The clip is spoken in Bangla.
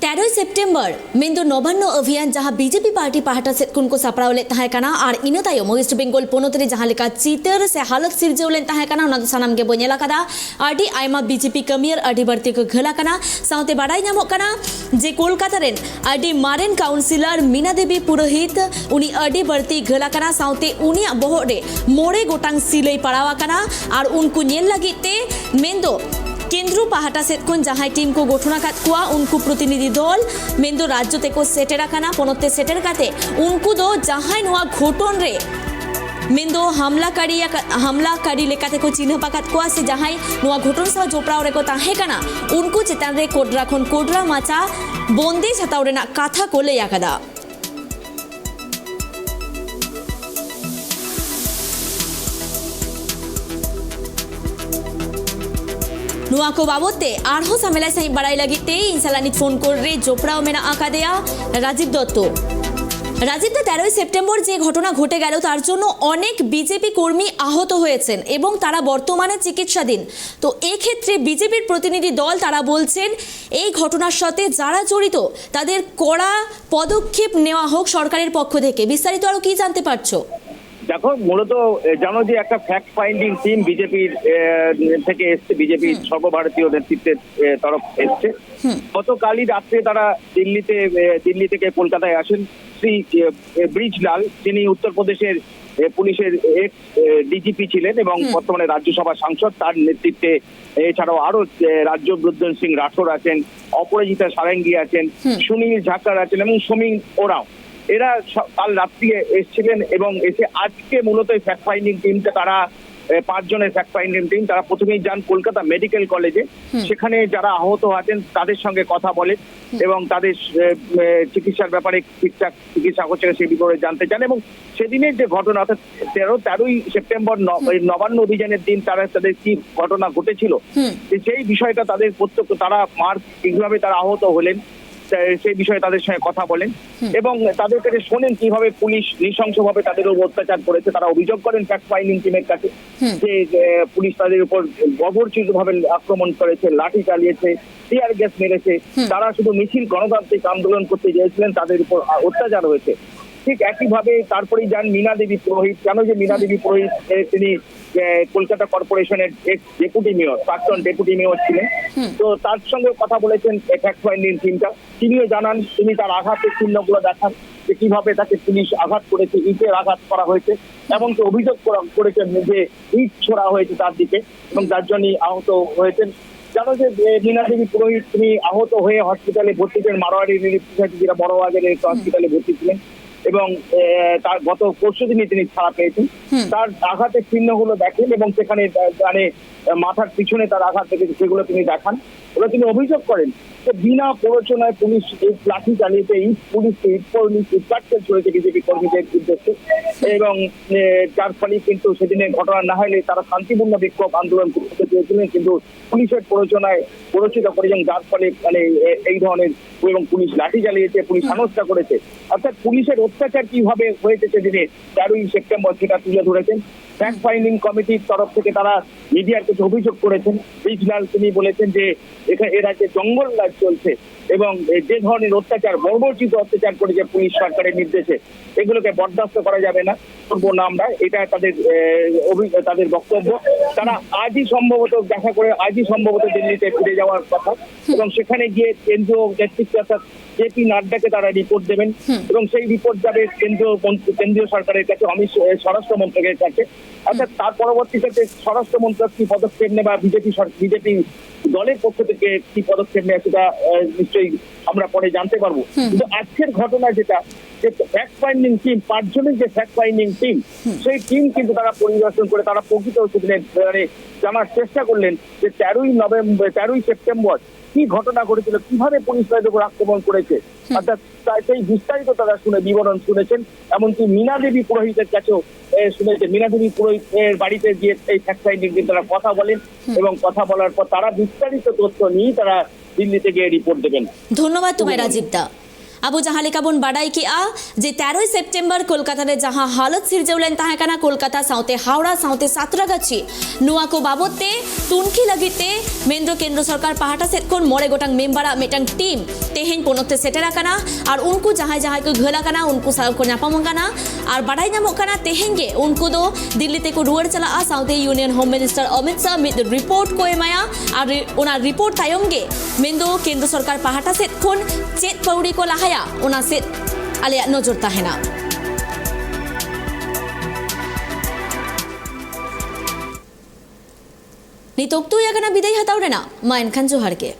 13 सेप्टेम्बर मेंदो नवान्न अभियान जहां बीजेपी पार्टी पाहटा से को सापड़ावले तहकना और इन तायम वेस्ट बेंगल पोनोतरे जहां लेका चितर से हालत सिरजेवले तहकना उना सानाम गे बोनेला कदा आडी आयमा बीजेपी कमियर आडी बर्ती को घला कना साउते बाडाई नामो कना जे कोलकाता रेन आडी मारेन काउंसिलर मीना देवी पुरोहित उनी आडी बर्ती घला कना साउते उनी बोहरे मोड़े गोटांग सिलई पड़ावा कना और उनको नेल लगिते मेंदो केंद्र पाहटा सेटखन जहां टीम को गठना कातकुआ उनको प्रतिनिधि दल मेंदो राज्य तेको सेटेर आकाना पनते सेटेर काते उनको दो जहां नोआ घटन रे मेंदो हमलाकारी लेकाते को चिन्ह पाकातकुआ से जहां नोआ घटन सा जोपड़ाव रेको ताहे काना उनको चेतान रे कोडरा खन कोडरा माचा बंदेज हताव रेना काथा को लई आकादा नुआ को बाबते आरहो सामेला सही बड़ाई लगिते इंसालानित फोन कर रे जोपड़ाओ मेना आकादेया राजीव दत्त 13 सेप्टेम्बर जे घटना घटे गेल तार जोन्नो अनेक बीजेपी कर्मी आहत हयेछेन एबं तारा बर्तमाने चिकित्साधीन। तो এই ক্ষেত্রে বিজেপির প্রতিনিধি দল তারা বলছেন এই ঘটনার সাথে যারা জড়িত তাদের কড়া পদক্ষেপ নেওয়া হোক সরকারের পক্ষ থেকে। বিস্তারিত আরো কি জানতে পারছো? দেখো মূলত জানো যে একটা ফ্যাক্ট ফাইন্ডিং টিম বিজেপির থেকে এসছে, বিজেপির সর্বভারতীয় নেতৃত্বের তরফ এসছে। গতকালই রাত্রে তারা দিল্লি থেকে কলকাতায় আসেন শ্রী ব্রিজলাল, যিনি উত্তরপ্রদেশের পুলিশের এক্স ডিজিপি ছিলেন এবং বর্তমানে রাজ্যসভা সাংসদ, তার নেতৃত্বে এছাড়াও আরো রাজ্যবর্ধন সিং রাঠোর আছেন, অপরাজিতা সারেঙ্গি আছেন, সুনীল ঝাকার আছেন এবং সমীর ওরাও। এরা কাল রাত্রি এসেছিলেন এবং এসে আজকে মূলত ফ্যাক্ট ফাইন্ডিং টিমটা তারা 5 জনের ফ্যাক্ট ফাইন্ডিং টিম তারা প্রথমেই যান কলকাতা মেডিকেল কলেজে, সেখানে যারা আহত আছেন তাদের সঙ্গে কথা বলে এবং তাদের চিকিৎসার ব্যাপারে ঠিকঠাক চিকিৎসা হচ্ছে সে বিষয়ে জানতে চান। এবং সেদিনের যে ঘটনা অর্থাৎ 13ই সেপ্টেম্বর নবান্ন অভিযানের দিন তাদের কি ঘটনা ঘটেছিল সেই বিষয়টা তাদের প্রত্যক্ষ তারা কিভাবে তারা আহত হলেন সেই বিষয়ে তাদের সঙ্গে কথা বলেন এবং তাদের কাছে শোনেন কিভাবে পুলিশ নৃশংসভাবে তাদের উপর অত্যাচার করেছে। তারা অভিযোগ করেন ফ্যাক্ট ফাইন্ডিং টিমের কাছে যে পুলিশ তাদের উপর বর্বরচিতভাবে আক্রমণ করেছে, লাঠি চালিয়েছে, টিয়ার গ্যাস মেরেছে। তারা শুধু মিছিল গণতান্ত্রিক আন্দোলন করতে গিয়েছিলেন, তাদের উপর অত্যাচার হয়েছে। ঠিক একইভাবে তারপরেই যান মীনা দেবী পুরোহিত। কেন যে মীনা দেবী পুরোহিত তিনি কলকাতা কর্পোরেশনের এক্স ডেপুটি মেয়র, প্রাক্তন ডেপুটি মেয়র ছিলেন, তো তার সঙ্গে কথা বলেছেন ফ্যাক্ট ফাইন্ডিং টিমটা। তিনিও জানান, তিনি তার আঘাতের চিহ্নগুলো দেখান যে কিভাবে তাকে পুলিশ আঘাত করেছে, ইটের আঘাত করা হয়েছে, এমনকি অভিযোগ করেছেন যে ইট ছোড়া হয়েছে তার দিকে এবং যার জন্যই আহত হয়েছেন। জানো যে মীনা দেবী পুরোহিত তিনি আহত হয়ে হসপিটালে ভর্তি ছিলেন, মারোয়ারি রিলিফ সোসাইটি যেটা বড়বাজারের একটা হসপিটালে ভর্তি ছিলেন এবং তার গত পরশু দিনই তিনি ছাড়া পেয়েছেন। তার আঘাতের চিহ্নগুলো দেখেন এবং সেখানে মাথার পিছনে তার আঘাত দেখেছে সেগুলো তিনি দেখান। ওরা তিনি অভিযোগ করেন যে বিনা প্ররোচনায় পুলিশ এই লাঠি চালিয়েছে, পুলিশকে ইটপাটকেল ছড়েছে বিজেপি কর্মীদের উদ্দেশ্যে এবং যার ফলে কিন্তু সেদিনের ঘটনা না হলে তারা শান্তিপূর্ণ বিক্ষোভ আন্দোলন করতে চেয়েছিলেন, কিন্তু পুলিশের প্ররোচনায় প্ররোচিত করেছেন, যার ফলে এই ধরনের এবং পুলিশ লাঠি চালিয়েছে, পুলিশ হেনস্থা করেছে। অর্থাৎ পুলিশের অত্যাচার কিভাবে হয়েছে সেদিনে 13ই সেপ্টেম্বর সেটা তুলে ধরেছেন। ফ্যাক্ট ফাইন্ডিং কমিটির তরফ থেকে তারা মিডিয়ার কাছে অভিযোগ করেছেন। ব্রিজলাল তিনি বলেছেন যে এর আগে জঙ্গল রাজ চলছে এবং যে ধরনের অত্যাচার, বর্বরচিত অত্যাচার করেছে পুলিশ সরকারের নির্দেশে, এগুলোকে বরদাস্ত করা যাবে না, করবো না আমরা, এটা তাদের বক্তব্য। তারা আজই সম্ভবত দেখা করে আজই সম্ভবত দিল্লিতে ফিরে যাওয়ার কথা এবং সেখানে গিয়ে কেন্দ্রীয় নেতৃত্ব অর্থাৎ জেপি নাড্ডাকে তারা রিপোর্ট দেবেন এবং সেই রিপোর্ট যাবে কেন্দ্রীয় সরকারের কাছে, স্বরাষ্ট্র মন্ত্রকের কাছে। অর্থাৎ তার পরবর্তীতে স্বরাষ্ট্র মন্ত্রক কি পদক্ষেপ নেবে বা বিজেপি দলের পক্ষ থেকে কি পদক্ষেপ নেয় সেটা নিশ্চয়ই আমরা পরে জানতে পারবো। কিন্তু আজকের ঘটনা যেটা ফ্যাক্ট ফাইন্ডিং টিম, 5 জনের যে ফ্যাক্ট ফাইন্ডিং টিম, সেই টিম কিন্তু তারা পরিদর্শন করে তারা প্রকৃত জানার চেষ্টা করলেন যে 13ই সেপ্টেম্বর কি ঘটনা ঘটেছিল, কিভাবে পুলিশ তাদের উপর আক্রমণ করেছে। অর্থাৎ সেই বিস্তারিত তারা বিবরণ শুনেছেন, এমনকি মীনা দেবী পুরোহিতের কাছেও শুনেছেন। মীনা দেবী পুরোহিতের বাড়িতে গিয়ে এই ফ্যাক্ট ফাইন্ডিং টিম তারা কথা বলেন এবং কথা বলার পর তারা বিস্তারিত তথ্য নিয়ে তারা দিল্লিতে গিয়ে রিপোর্ট দেবেন। ধন্যবাদ তোমায় রাজীব দা। ᱟᱵᱚ ᱡᱟᱦᱟᱸ ᱞᱮᱠᱟ ᱵᱚᱱ ᱵᱟᱰᱟᱭ ᱠᱮᱜᱼᱟ ᱡᱮ 13 ᱥᱮᱯᱴᱮᱢᱵᱟᱨ ᱠᱳᱞᱠᱟᱛᱟ ᱨᱮ ᱡᱟᱦᱟᱸ ᱦᱟᱞᱚᱛ ᱥᱤᱨᱡᱟᱹᱣ ᱞᱮᱱ ᱛᱟᱦᱮᱸ ᱠᱟᱱᱟ ᱠᱳᱞᱠᱟᱛᱟ ᱥᱟᱶᱛᱮ ᱦᱟᱣᱲᱟ ᱥᱟᱶᱛᱮ ᱥᱟᱛᱨᱟᱜᱟᱪᱷᱤ ᱱᱚᱣᱟ ᱠᱚ ᱵᱟᱵᱚᱫ ᱛᱮ ᱛᱩᱱᱠᱷᱤ ᱞᱟᱹᱜᱤᱫ ᱛᱮ ᱢᱮᱱᱫᱚ ᱠᱮᱱᱫᱨᱚ ᱥᱚᱨᱠᱟর ᱯᱟᱦᱴᱟ ᱥᱮᱫ ᱠᱷᱚᱱ 9 ᱜᱚᱴᱟᱝ ᱢᱮᱢᱵᱟᱨᱟᱜ ᱢᱤᱫᱴᱟᱝ ᱴᱤᱢ ᱛᱮᱦᱮᱧ ᱯᱚᱱᱚᱛ ᱛᱮ ᱥᱮᱴᱮᱨ ᱟᱠᱟᱱᱟ ᱟᱨ ᱩᱱᱠᱩ ᱡᱟᱦᱟᱸᱭ ᱠᱚ ᱜᱷᱟᱹᱞ ᱟᱠᱟᱱᱟ ᱩᱱᱠᱩ ᱥᱟᱶ ᱠᱚ ᱧᱟᱯᱟᱢ ᱟᱠᱟᱱᱟ ᱟᱨ ᱵᱟᱰᱟᱭ ᱧᱟᱢᱚᱜ ᱠᱟᱱᱟ ᱛᱮᱦᱮᱧ ᱜᱮ ᱩᱱᱠᱩ ᱫᱚ ᱫᱤल्ली ᱛᱮᱠᱚ ᱨᱩᱣᱟᱹᱲ ᱪᱟᱞᱟᱜᱼᱟ ᱥᱟᱶᱛᱮ ᱤউনিয়ন হোম মিনিস্টার অমিত শাহ ᱢᱤᱫ রিপোর্ট ᱠᱚ ᱮᱢᱟᱭᱟ ᱟᱨ ᱚᱱᱟ রিপোর্ট ᱛᱟᱭᱚᱢ ᱜᱮ ᱢᱮᱱᱫᱚ ᱠᱮᱱᱫᱨᱚ ᱥᱚᱨᱠᱟর ᱯᱟᱦᱴᱟ ᱥᱮᱫ ᱠᱷᱚᱱ ᱪᱮᱫ ᱯᱟᱹᱣᱲᱤ ᱠᱚ ᱞᱟᱦᱟᱭᱟ ᱚᱱᱟ ᱥᱮᱫ ᱟᱞᱮᱭᱟᱜ ᱱᱚᱡᱚᱨ ᱛᱟᱦᱮᱱᱟ ᱱᱤᱛ ᱚᱠᱛᱚ ᱦᱩᱭ ᱟᱠᱟᱱᱟ ᱵᱤᱫᱟᱹᱭ ᱦᱟᱛᱟᱣ ᱨᱮᱱᱟᱜ ᱢᱟ ᱮᱱᱠᱷᱟᱱ ᱡᱚᱦᱟᱨ ᱜᱮ